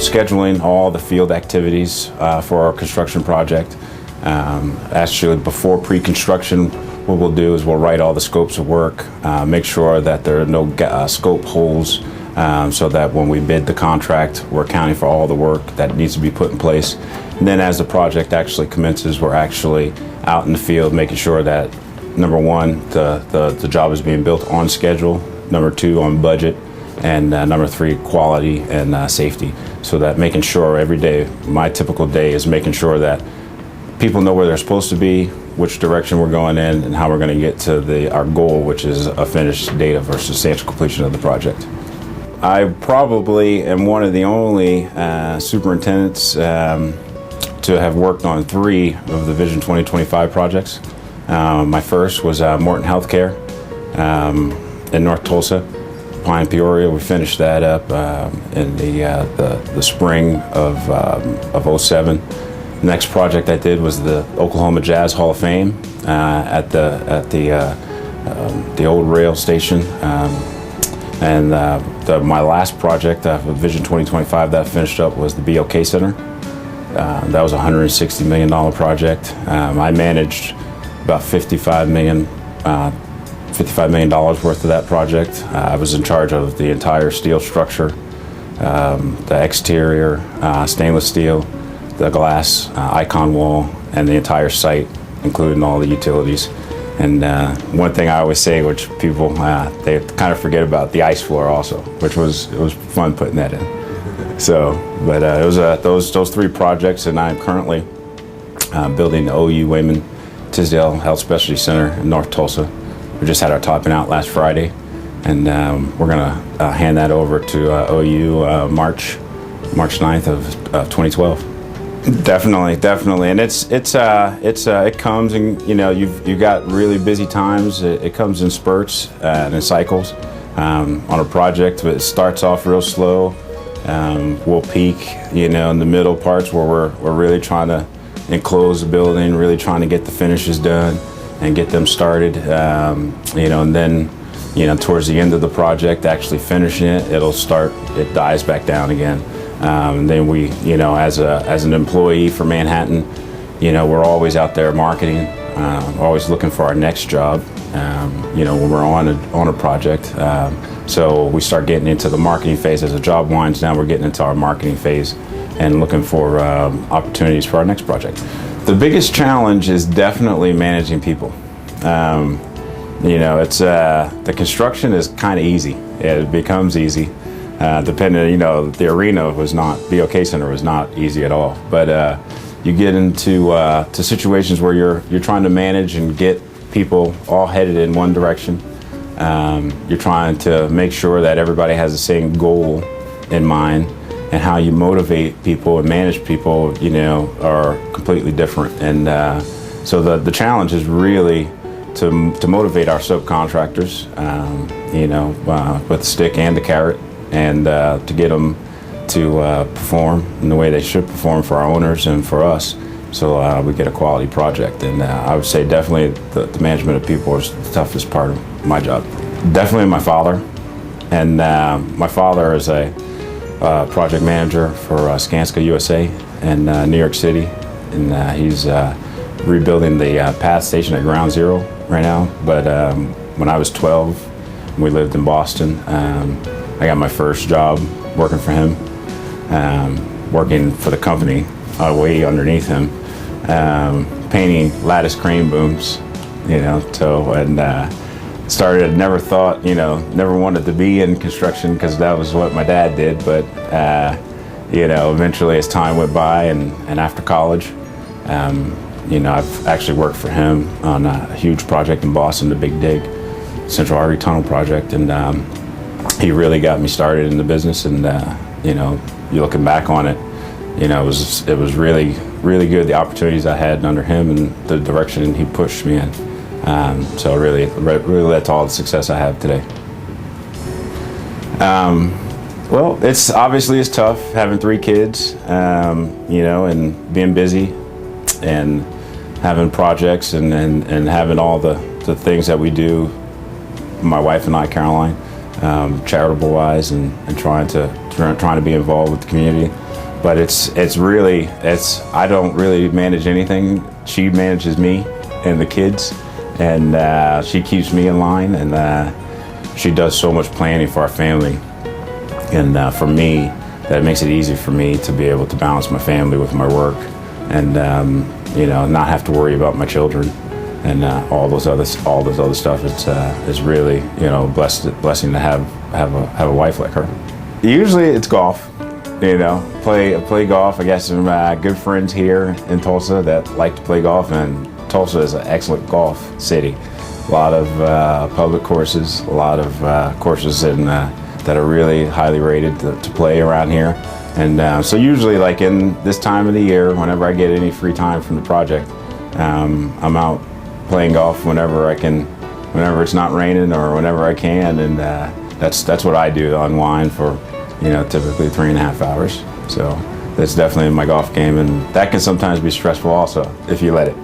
scheduling all the field activities for our construction project. Actually, before pre-construction, what we'll do is we'll write all the scopes of work, make sure that there are no scope holes, so that when we bid the contract, we're accounting for all the work that needs to be put in place. And then as the project actually commences, we're actually out in the field making sure that, number one, the job is being built on schedule, number two, on budget, and number three, quality and safety. So that making sure every day, my typical day is making sure that people know where they're supposed to be, which direction we're going in, and how we're going to get to our goal, which is a finished date of substantial completion of the project. I probably am one of the only superintendents to have worked on 3 of the Vision 2025 projects. My first was Morton Healthcare in North Tulsa, Pine Peoria. We finished that up in the spring of '07. The next project I did was the Oklahoma Jazz Hall of Fame at the old rail station. My last project with Vision 2025 that I finished up was the BOK Center. That was a $160 million project. I managed about $55 million worth of that project. I was in charge of the entire steel structure, the exterior, stainless steel, the glass icon wall, and the entire site, including all the utilities. And one thing I always say, which people they kind of forget about, the ice floor also, which it was fun putting that in. So, but it was those 3 projects, and I'm currently building the OU Wayman Tisdale Health Specialty Center in North Tulsa. We just had our topping out last Friday, and we're gonna hand that over to OU March 9th of 2012. Definitely, and it comes, and you've got really busy times. It comes in spurts and in cycles. On a project, it starts off real slow. We'll peak, in the middle parts where we're really trying to enclose the building, really trying to get the finishes done and get them started. And then, towards the end of the project, actually finishing it, it dies back down again. Then we, as an employee for Manhattan, we're always out there marketing, always looking for our next job, when we're on a project. So we start getting into the marketing phase. As the job winds down, we're getting into our marketing phase and looking for opportunities for our next project. The biggest challenge is definitely managing people. It's the construction is kind of easy. It becomes easy. Depending, the arena BOK Center was not easy at all. But you get into to situations where you're trying to manage and get people all headed in one direction. You're trying to make sure that everybody has the same goal in mind, and how you motivate people and manage people, are completely different. And so the challenge is really to motivate our subcontractors, with the stick and the carrot, and to get them to perform in the way they should perform for our owners and for us, so we get a quality project. And I would say definitely the management of people is the toughest part of my job. Definitely my father. And my father is a project manager for Skanska USA in New York City, and he's rebuilding the PATH station at Ground Zero right now. But when I was 12, we lived in Boston. I got my first job working for him, working for the company way underneath him, painting lattice crane booms, started, never wanted to be in construction because that was what my dad did. But, eventually as time went by and after college, I've actually worked for him on a huge project in Boston, the Big Dig, Central Artery Tunnel project. And he really got me started in the business. And, you looking back on it, it was really, really good, the opportunities I had under him and the direction he pushed me in. So really led to all the success I have today. Well, it's tough having 3 kids, and being busy and having projects and having all the things that we do, my wife and I, Caroline, charitable wise, and trying to be involved with the community. but it's really, I don't really manage anything. She manages me and the kids, and she keeps me in line, and she does so much planning for our family. And for me, that makes it easy for me to be able to balance my family with my work, and not have to worry about my children and all those other stuff. It's really blessing to have a wife like her. Usually it's golf. Play golf. I got some good friends here in Tulsa that like to play golf, and Tulsa is an excellent golf city. A lot of public courses, a lot of courses that are really highly rated to play around here. And so usually, like in this time of the year, whenever I get any free time from the project, I'm out playing golf whenever I can, whenever it's not raining or whenever I can, and that's what I do to unwind for typically 3.5 hours. So that's definitely my golf game, and that can sometimes be stressful also if you let it.